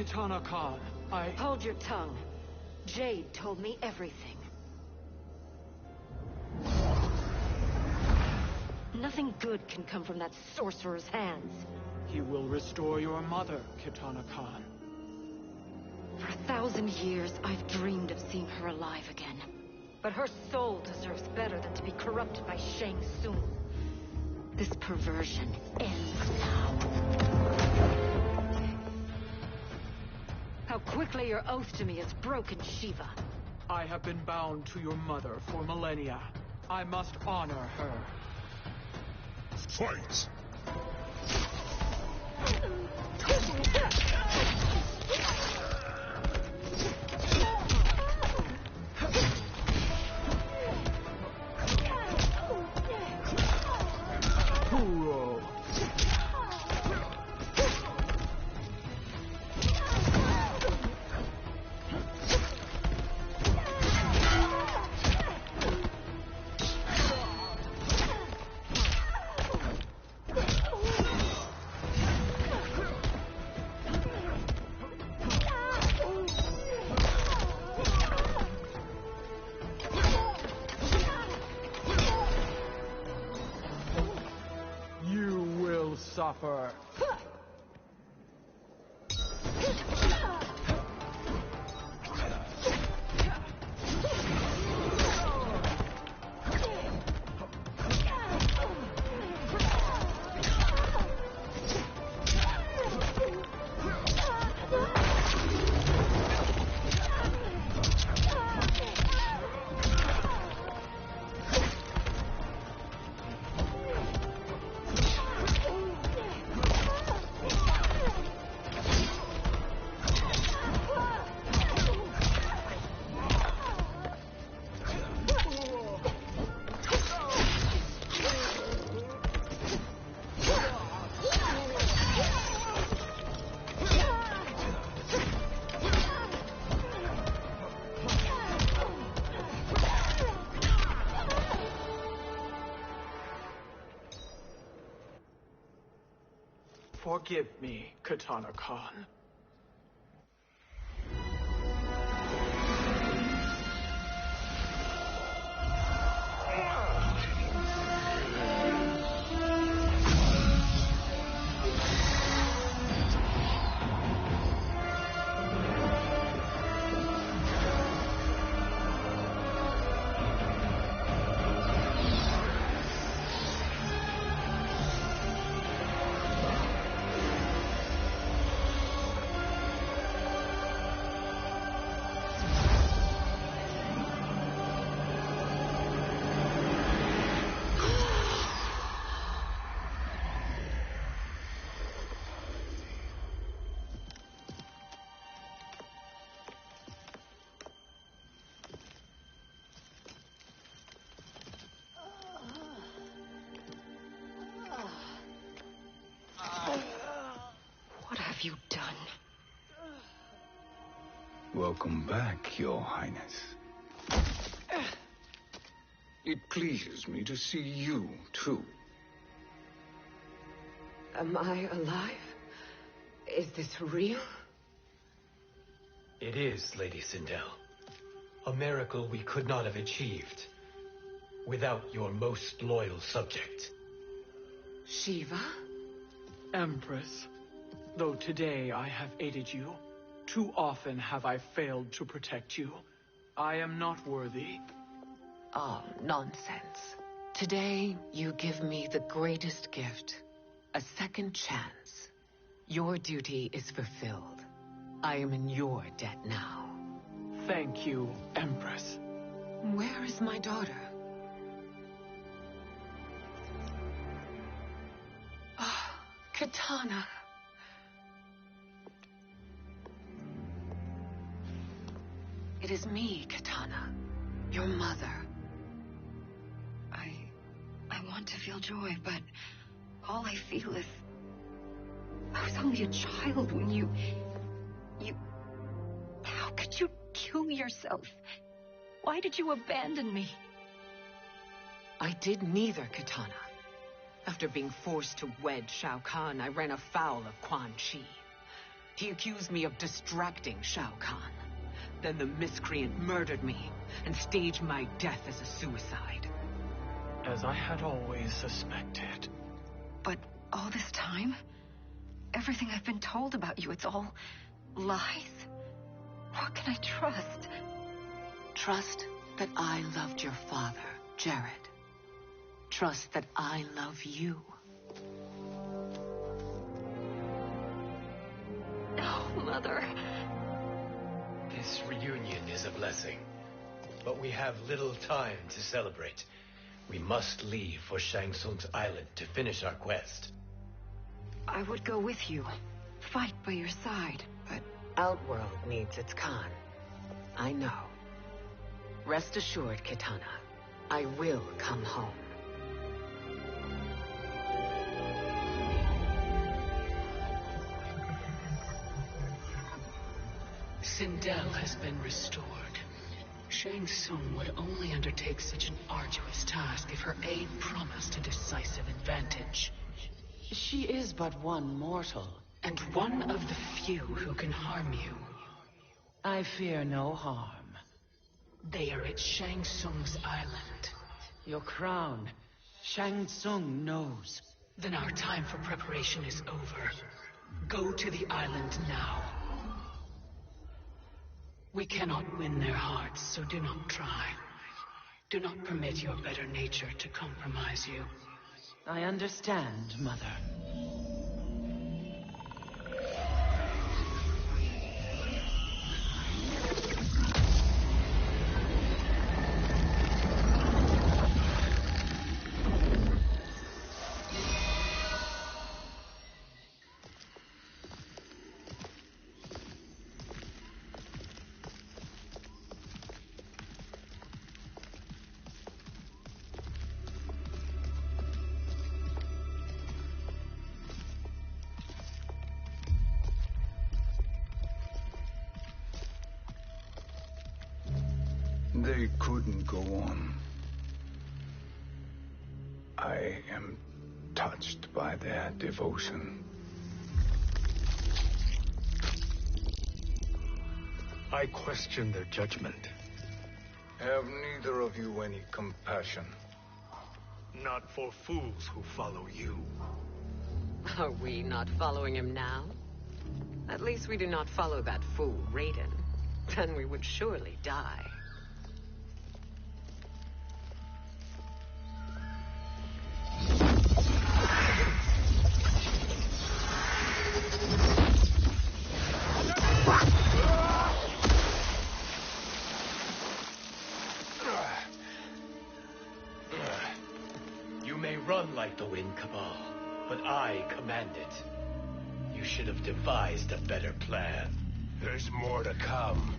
Kitana Khan, Hold your tongue. Jade told me everything. Nothing good can come from that sorcerer's hands. He will restore your mother, Kitana Khan. For 1,000 years, I've dreamed of seeing her alive again. But her soul deserves better than to be corrupted by Shang Tsung. This perversion ends now. How quickly your oath to me has broken, Shiva. I have been bound to your mother for millennia. I must honor her. Fight! Suffer. Forgive me, Kitana Khan. What have you done? Welcome back, Your Highness. It pleases me to see you, too. Am I alive? Is this real? It is, Lady Sindel. A miracle we could not have achieved without your most loyal subject. Shiva? Empress, though today I have aided you, too often have I failed to protect you. I am not worthy. Oh, nonsense. Today, you give me the greatest gift. A second chance. Your duty is fulfilled. I am in your debt now. Thank you, Empress. Where is my daughter? Oh, Kitana. It is me, Kitana. Your mother. I want to feel joy, but all I feel is... I was only a child when you... How could you kill yourself? Why did you abandon me? I did neither, Kitana. After being forced to wed Shao Kahn, I ran afoul of Quan Chi. He accused me of distracting Shao Kahn. Then the miscreant murdered me and staged my death as a suicide. As I had always suspected. But all this time? Everything I've been told about you, it's all lies? What can I trust? Trust that I loved your father, Jared. Trust that I love you. No, Mother. This reunion is a blessing, but we have little time to celebrate. We must leave for Shang Tsung's island to finish our quest. I would go with you, fight by your side, but... Outworld needs its Khan. I know. Rest assured, Kitana, I will come home. Sindel has been restored. Shang Tsung would only undertake such an arduous task if her aid promised a decisive advantage. She is but one mortal. And one of the few who can harm you. I fear no harm. They are at Shang Tsung's island. Your crown. Shang Tsung knows. Then our time for preparation is over. Go to the island now. We cannot win their hearts, so do not try. Do not permit your better nature to compromise you. I understand, Mother. They couldn't go on. I am touched by their devotion. I question their judgment. Have neither of you any compassion? Not for fools who follow you. Are we not following him now? At least we do not follow that fool, Raiden. Then we would surely die. You may run like the Wind Cabal, but I command it. You should have devised a better plan. There's more to come.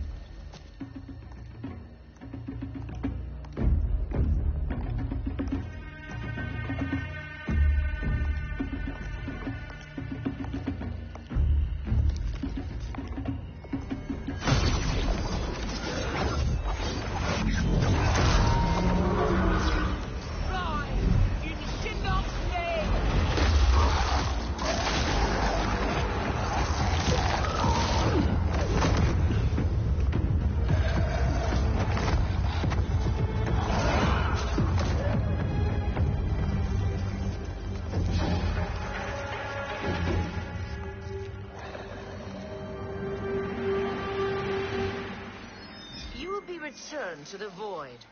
Return to the void.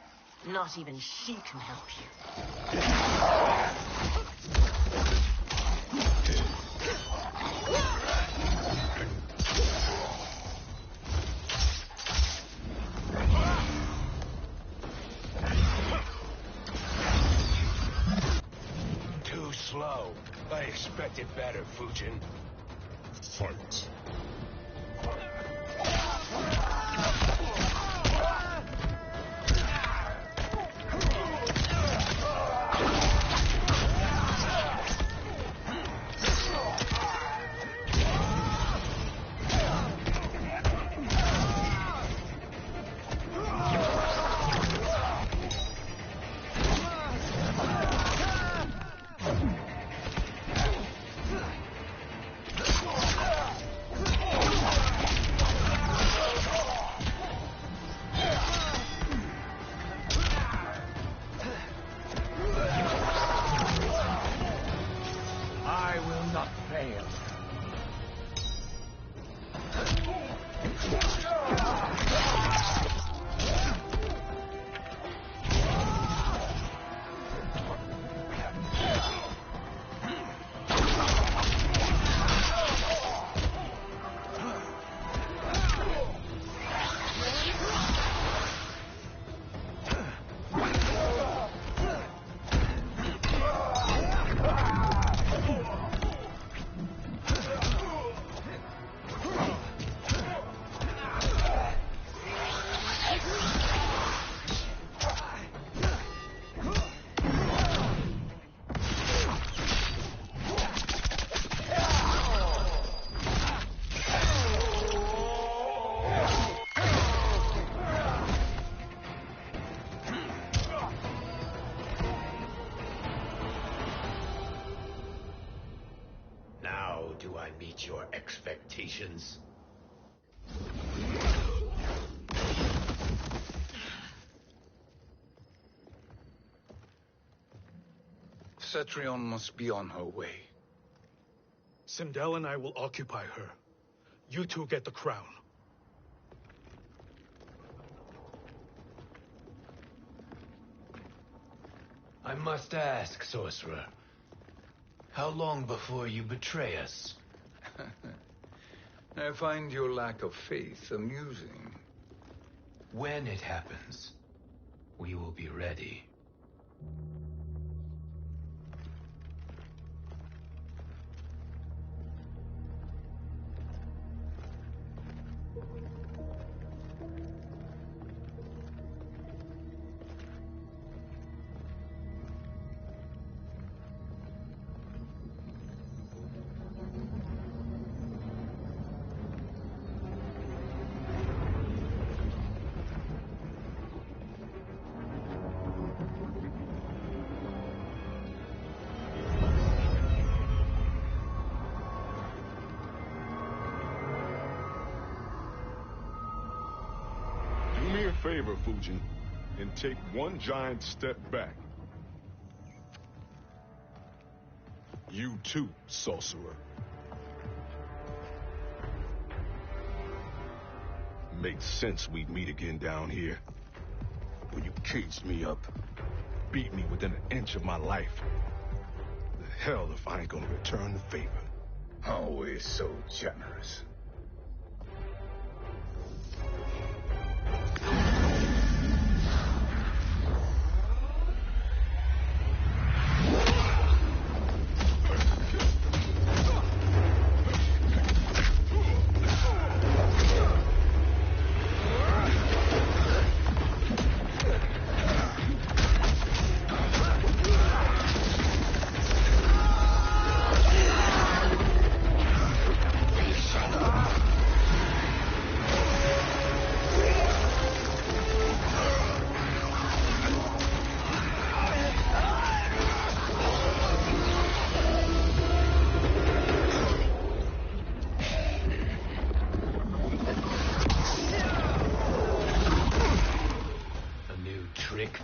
Not even she can help you. Too slow. I expected better, Fujin. Fight. I meet your expectations? Cetrion must be on her way. Sindel and I will occupy her. You two get the crown. I must ask, sorcerer. How long before you betray us? I find your lack of faith amusing. When it happens, we will be ready. Do me a favor, Fujin, and take one giant step back. You too, sorcerer. Makes sense we'd meet again down here. When you caged me up, beat me within an inch of my life. The hell if I ain't gonna return the favor. Always so generous.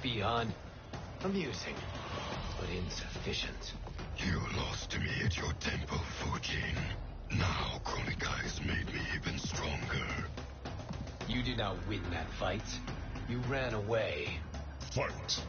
Beyond amusing, but insufficient. You lost to me at your temple, Fujin. Now Kronika has made me even stronger. You did not win that fight. You ran away. Fight!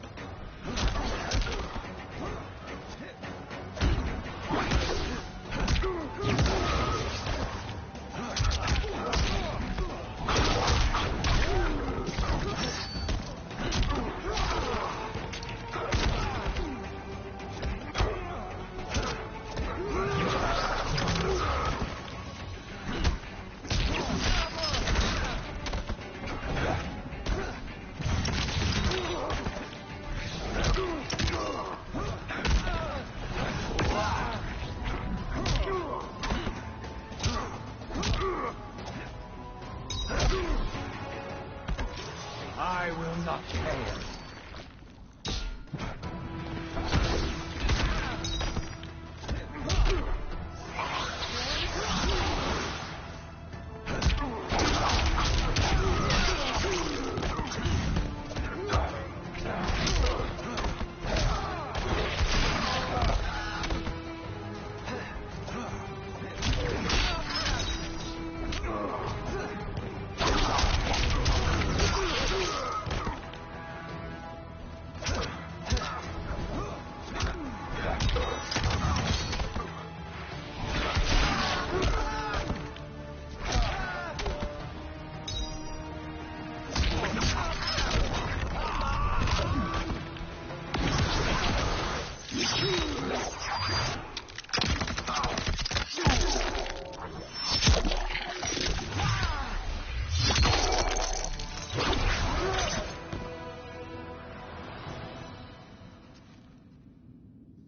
I will not care.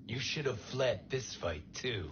You should have fled this fight, too.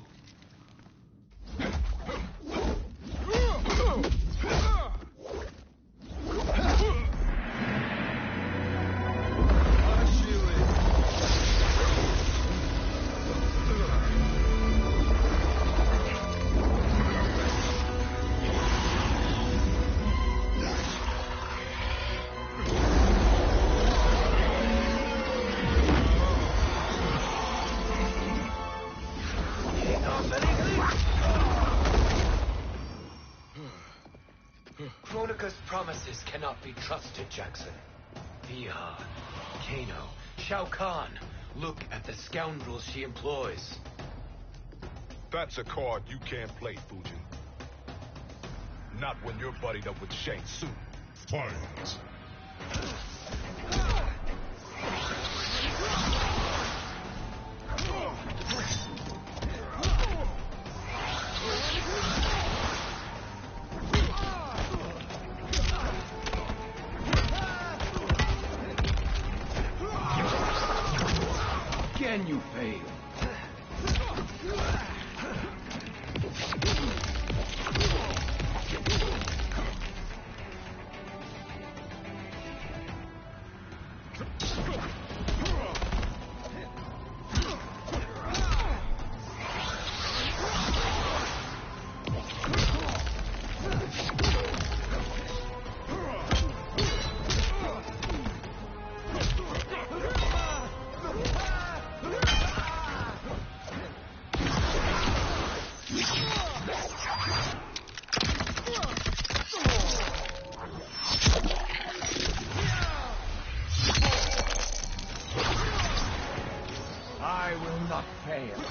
enemies cannot be trusted, Jackson. Vihan, Kano, Shao Kahn. Look at the scoundrels she employs. That's a card you can't play, Fujin. Not when you're buddied up with Shang Tsung. Fight! Again you fail. I will not fail.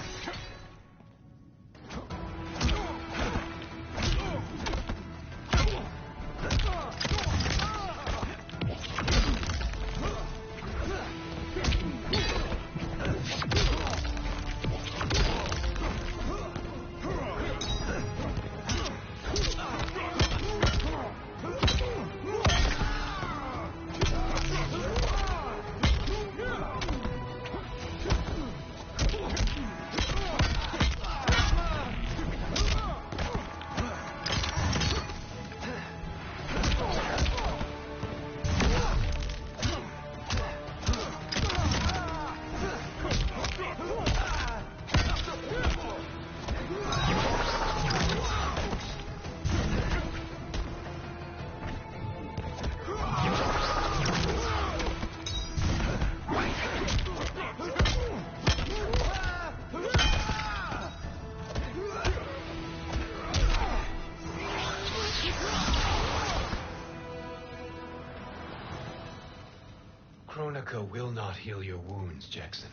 Kronika will not heal your wounds, Jackson.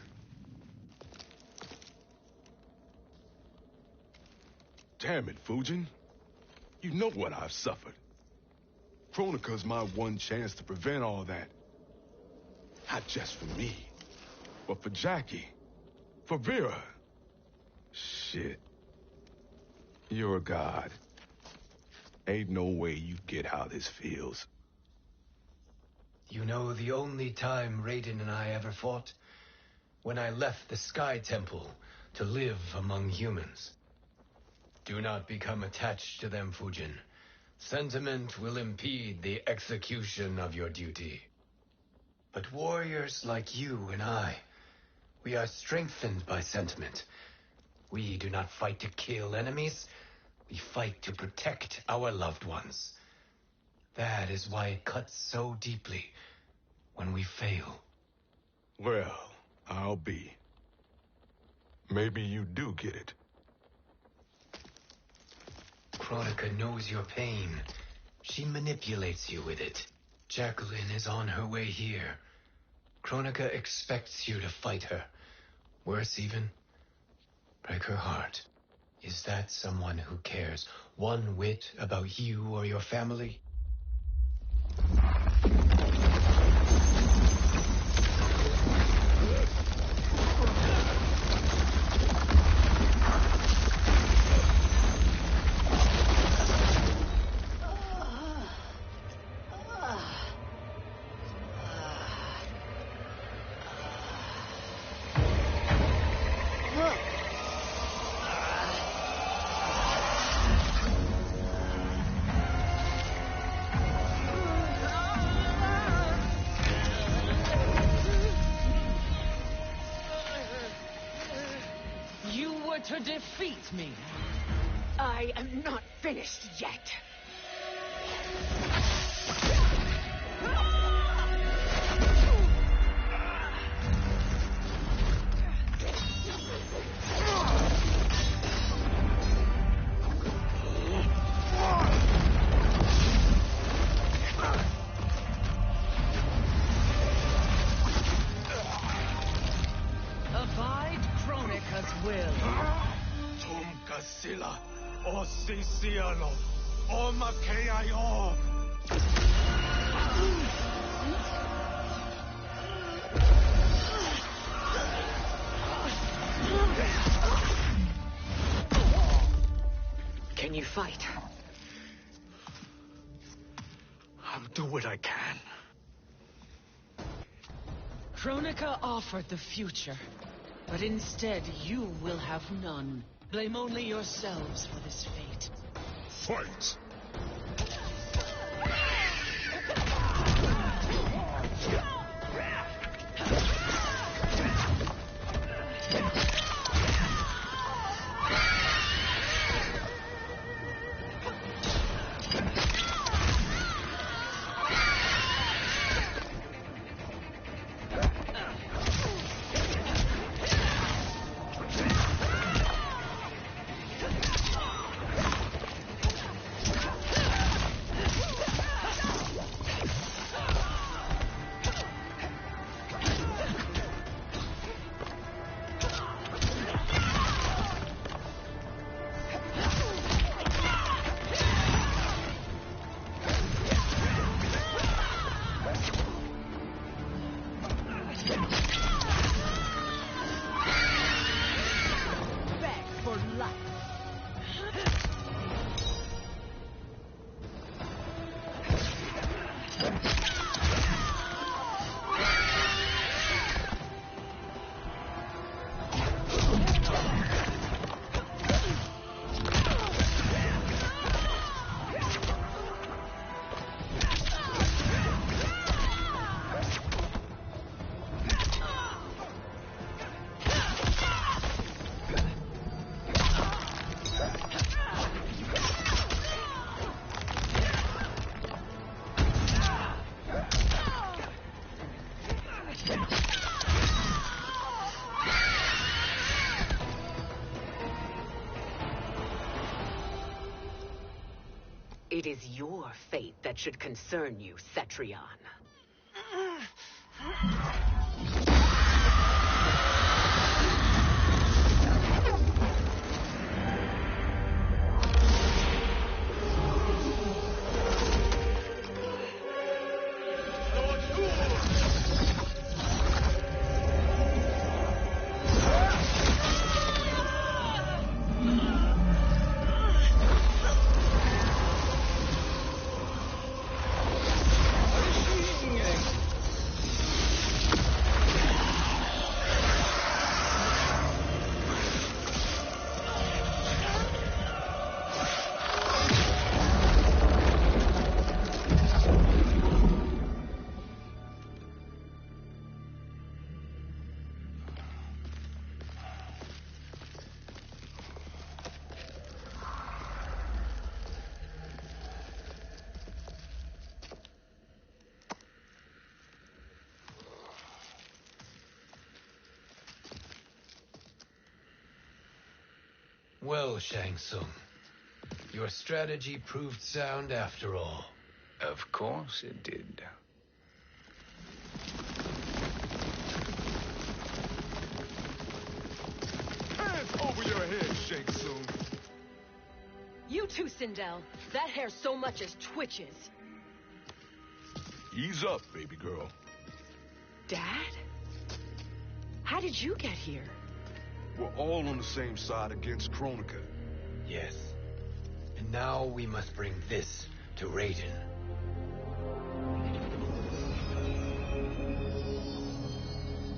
Damn it, Fujin. You know what I've suffered. Kronika's my one chance to prevent all that. Not just for me, but for Jackie, for Vera. Shit. You're a god. Ain't no way you get how this feels. You know the only time Raiden and I ever fought? When I left the Sky Temple to live among humans. Do not become attached to them, Fujin. Sentiment will impede the execution of your duty. But warriors like you and I, we are strengthened by sentiment. We do not fight to kill enemies. We fight to protect our loved ones. That is why it cuts so deeply when we fail. Well, I'll be. Maybe you do get it. Kronika knows your pain. She manipulates you with it. Jacqueline is on her way here. Kronika expects you to fight her. Worse even, break her heart. Is that someone who cares one whit about you or your family? To defeat me. I am not finished yet. Kronika's will. Tum Kasila, O Sisiano, O Makeayo. Can you fight? I'll do what I can. Kronika offered the future, but instead you will have none. Blame only yourselves for this fate. Fight! It is your fate that should concern you, Cetrion. Well, Shang Tsung, your strategy proved sound after all. Of course it did. Hands over your head, Shang Tsung. You too, Sindel. That hair so much as twitches. Ease up, baby girl. Dad? How did you get here? We're all on the same side against Kronika. Yes. And now we must bring this to Raiden.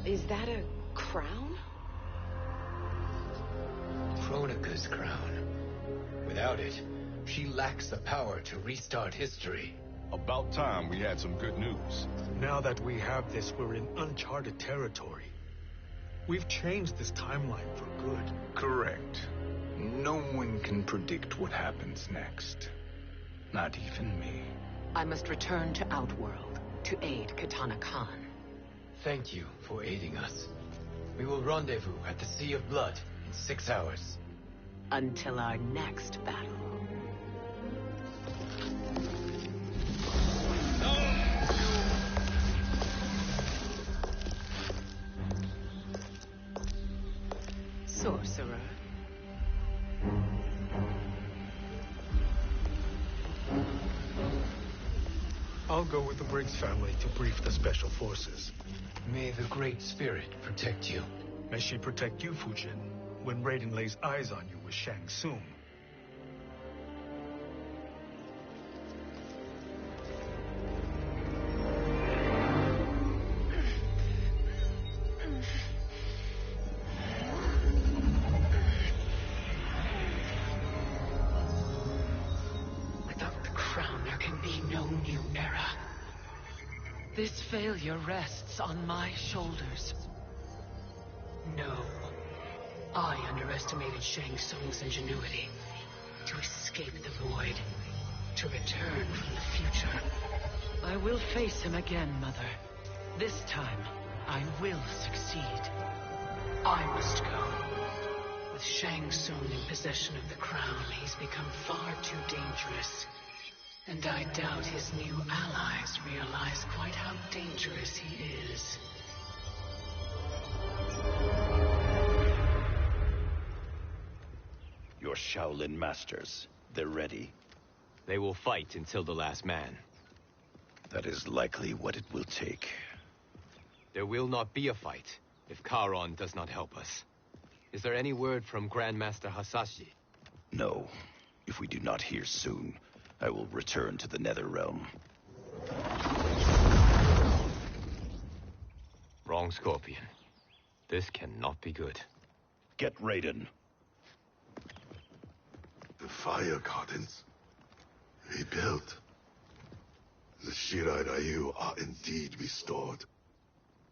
Is that a crown? Kronika's crown. Without it, she lacks the power to restart history. About time we had some good news. Now that we have this, we're in uncharted territory. We've changed this timeline for good. Correct. No one can predict what happens next. Not even me. I must return to Outworld to aid Katana Khan. Thank you for aiding us. We will rendezvous at the Sea of Blood in 6 hours. Until our next battle. sorcerer. I'll go with the Briggs family to brief the special forces. May the Great Spirit protect you. May she protect you, Fujin, when Raiden lays eyes on you with Shang Tsung. Without the crown, there can be no new era. This failure rests on my shoulders. No. I underestimated Shang Tsung's ingenuity. To escape the void. To return from the future. I will face him again, Mother. This time, I will succeed. I must go. With Shang Tsung in possession of the crown, he's become far too dangerous. And I doubt his new allies realize quite how dangerous he is. Your Shaolin masters, they're ready. They will fight until the last man. That is likely what it will take. There will not be a fight if Charon does not help us. Is there any word from Grandmaster Hasashi? No. If we do not hear soon, I will return to the Netherrealm. Wrong, Scorpion. This cannot be good. Get Raiden. The fire gardens. Rebuilt. The Shirai Ryu are indeed restored.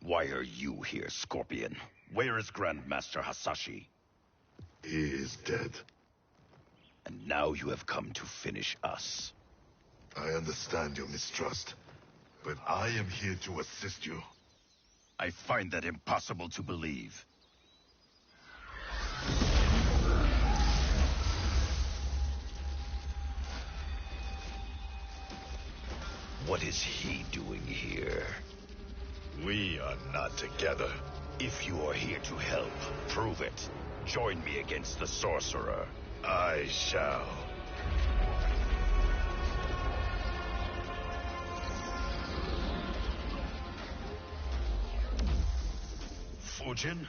Why are you here, Scorpion? Where is Grandmaster Hasashi? He is dead. And now you have come to finish us. I understand your mistrust, but I am here to assist you. I find that impossible to believe. What is he doing here? We are not together. If you are here to help, prove it. Join me against the sorcerer. I shall. Fujin?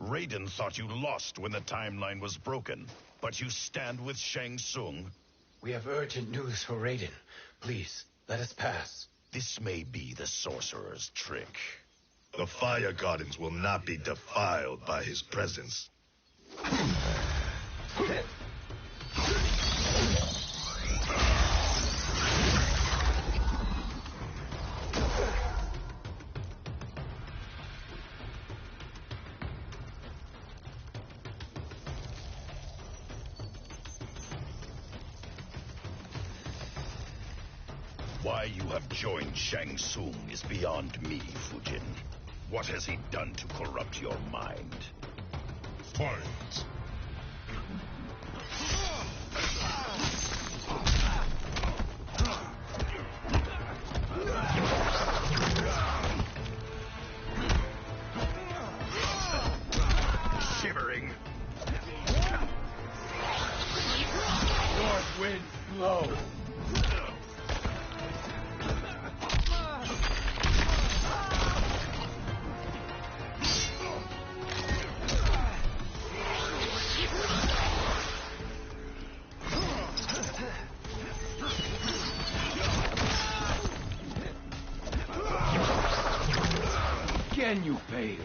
Raiden thought you lost when the timeline was broken, but you stand with Shang Tsung. We have urgent news for Raiden. Please, let us pass. This may be the sorcerer's trick. The fire gardens will not be defiled by his presence. Why you have joined Shang Tsung is beyond me, Fujin. What has he done to corrupt your mind? Fight! Shivering. North wind, blow. Again you fail.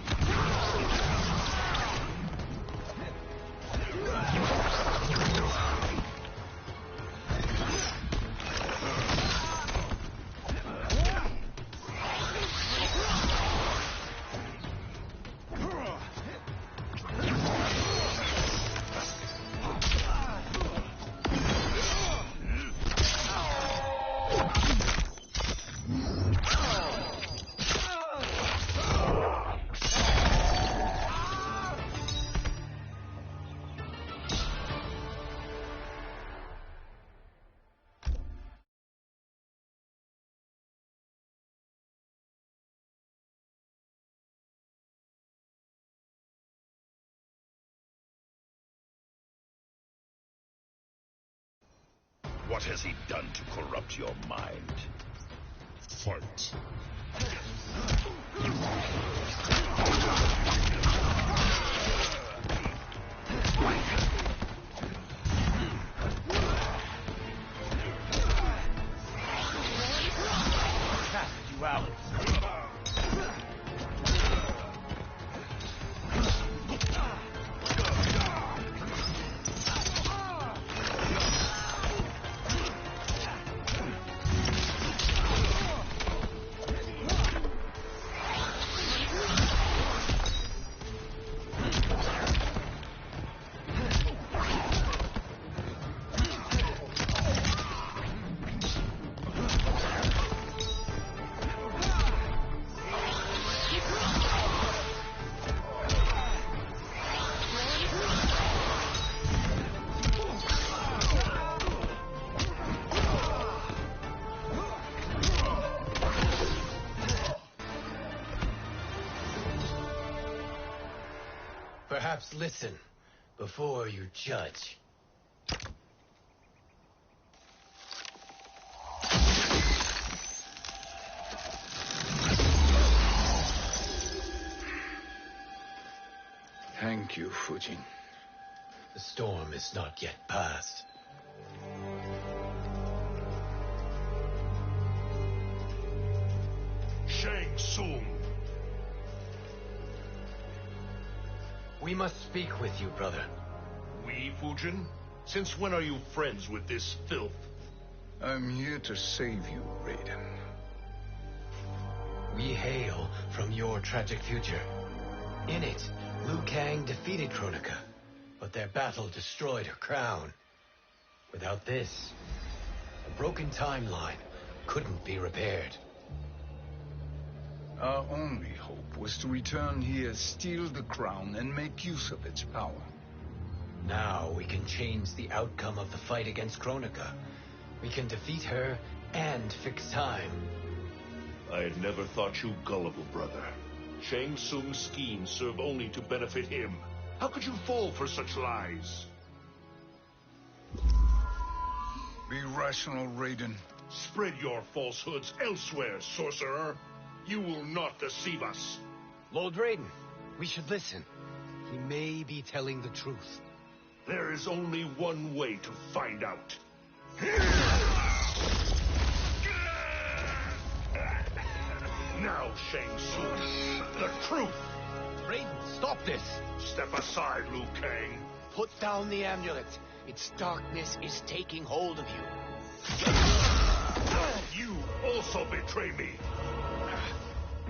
What has he done to corrupt your mind? Fight. Casted you out. Perhaps listen before you judge. Thank you, Fujin. The storm is not yet past. Shang Tsung. We must speak with you, brother. We, Fujin? Since when are you friends with this filth? I'm here to save you, Raiden. We hail from your tragic future. In it, Liu Kang defeated Kronika, but their battle destroyed her crown. Without this, a broken timeline couldn't be repaired. Our only hope was to return here, steal the crown, and make use of its power. Now we can change the outcome of the fight against Kronika. We can defeat her and fix time. I had never thought you gullible, brother. Shang Tsung's schemes serve only to benefit him. How could you fall for such lies? Be rational, Raiden. Spread your falsehoods elsewhere, sorcerer. You will not deceive us. Lord Raiden, we should listen. He may be telling the truth. There is only one way to find out. Now, Shang Tsung, the truth. Raiden, stop this. Step aside, Liu Kang. Put down the amulet. Its darkness is taking hold of you. You also betray me.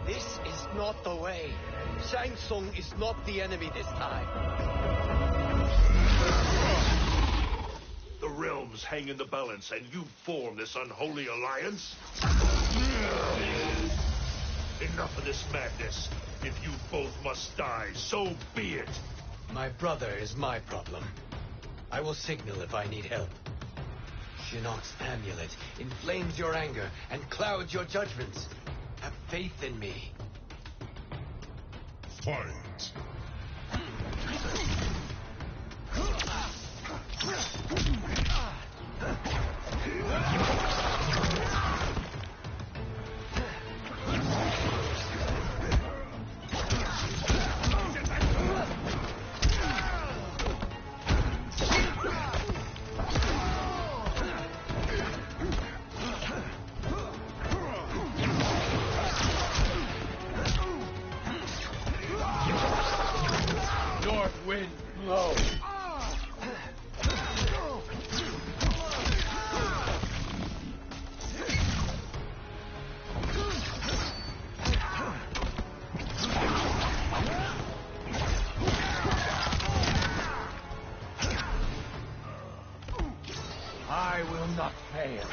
This is not the way. Shang Tsung is not the enemy this time. The realms hang in the balance, and you form this unholy alliance? Enough of this madness. If you both must die, so be it. My brother is my problem. I will signal if I need help. Shinnok's amulet inflames your anger and clouds your judgments. Have faith in me. Fight. North wind, blow. I will not fail.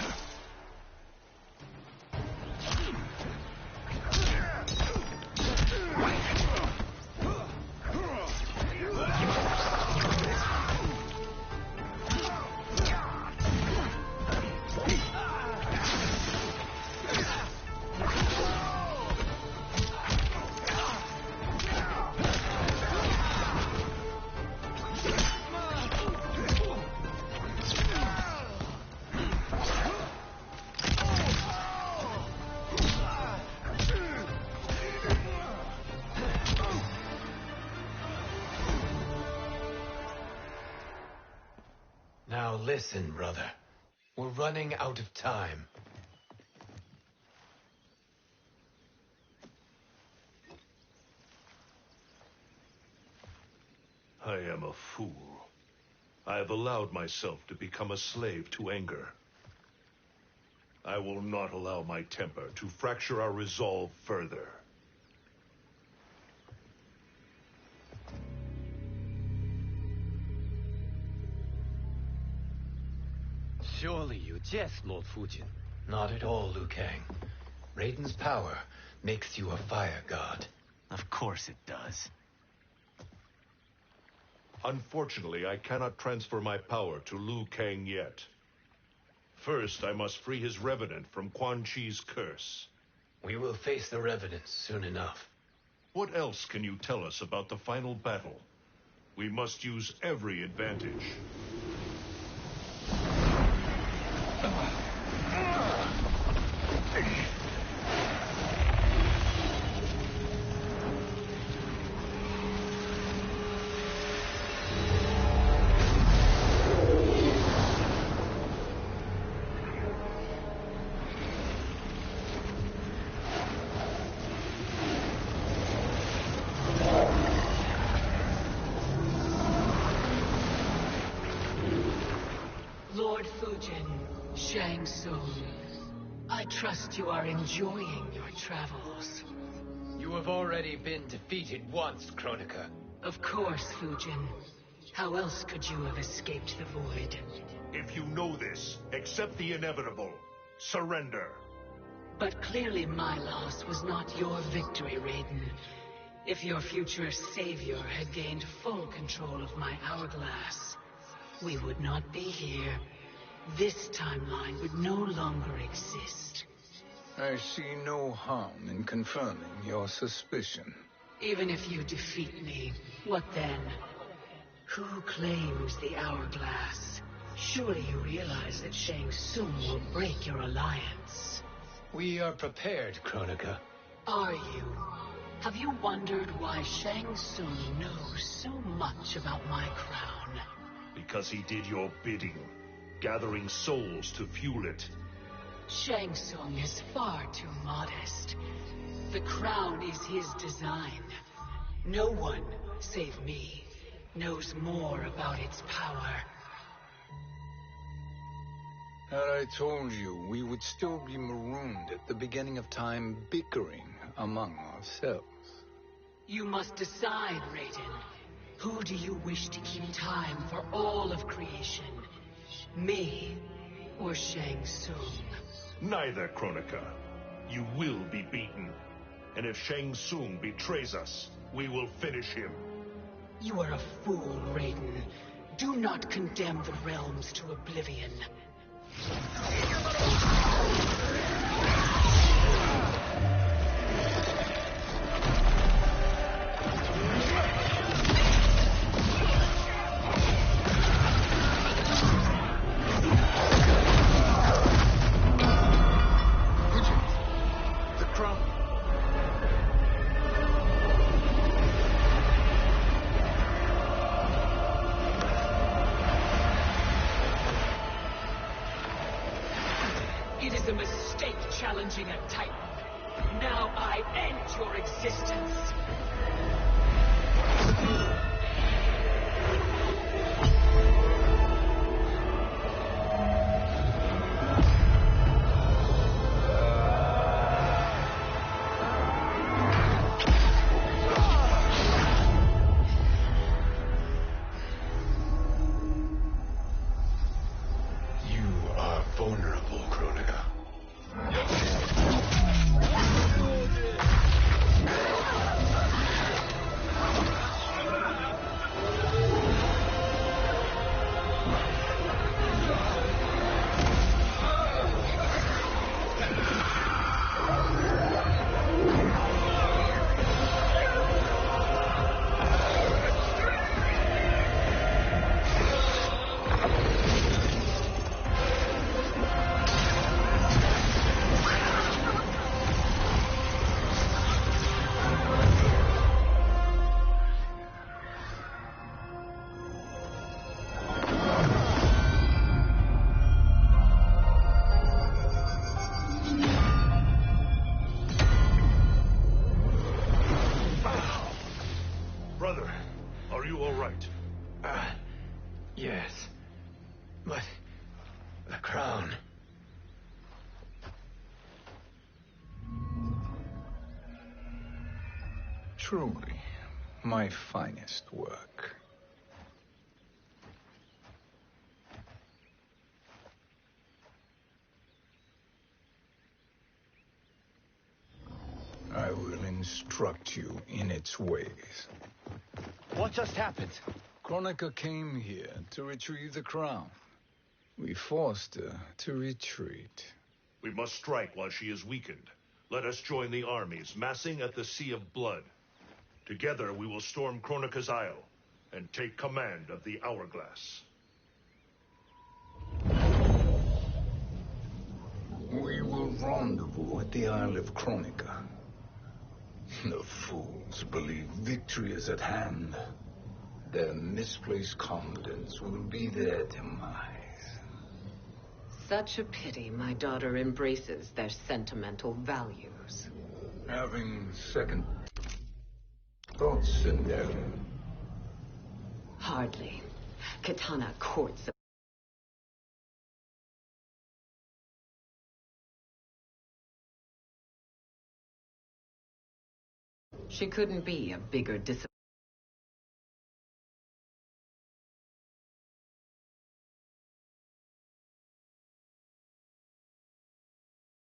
Now listen, brother. We're running out of time. I am a fool. I have allowed myself to become a slave to anger. I will not allow my temper to fracture our resolve further. Surely you jest, Lord Fujin. Not at all, Liu Kang. Raiden's power makes you a fire god. Of course it does. Unfortunately, I cannot transfer my power to Liu Kang yet. First, I must free his revenant from Quan Chi's curse. We will face the revenants soon enough. What else can you tell us about the final battle? We must use every advantage. Lord Fujin, Shang Tsung, I trust you are enjoying your travels. You have already been defeated once, Kronika. Of course, Fujin. How else could you have escaped the void? If you know this, accept the inevitable. Surrender. But clearly my loss was not your victory, Raiden. If your future savior had gained full control of my hourglass, we would not be here. This timeline would no longer exist. I see no harm in confirming your suspicion. Even if you defeat me, what then? Who claims the hourglass? Surely you realize that Shang Tsung will break your alliance. We are prepared, Kronika. Are you? Have you wondered why Shang Tsung knows so much about my crown? Because he did your bidding, gathering souls to fuel it. Shang Tsung is far too modest. The crown is his design. No one, save me, knows more about its power. Had I told you, we would still be marooned at the beginning of time, bickering among ourselves. You must decide, Raiden. Who do you wish to keep time for all of creation? Me or Shang Tsung? Neither, Kronika. You will be beaten. And if Shang Tsung betrays us, we will finish him. You are a fool, Raiden. Do not condemn the realms to oblivion. It is a mistake challenging a Titan. Now I end your existence. You are vulnerable, Kronika. Father, are you all right? Yes. But the crown... Truly, my finest work. I will instruct you in its ways. What just happened? Kronika came here to retrieve the crown. We forced her to retreat. We must strike while she is weakened. Let us join the armies, massing at the Sea of Blood. Together we will storm Kronika's Isle and take command of the Hourglass. We will rendezvous at the Isle of Kronika. The fools believe victory is at hand. Their misplaced confidence will be their demise. Such a pity my daughter embraces their sentimental values. Having second thoughts, Cinderella? Hardly. Katana courts. She couldn't be a bigger disappointment.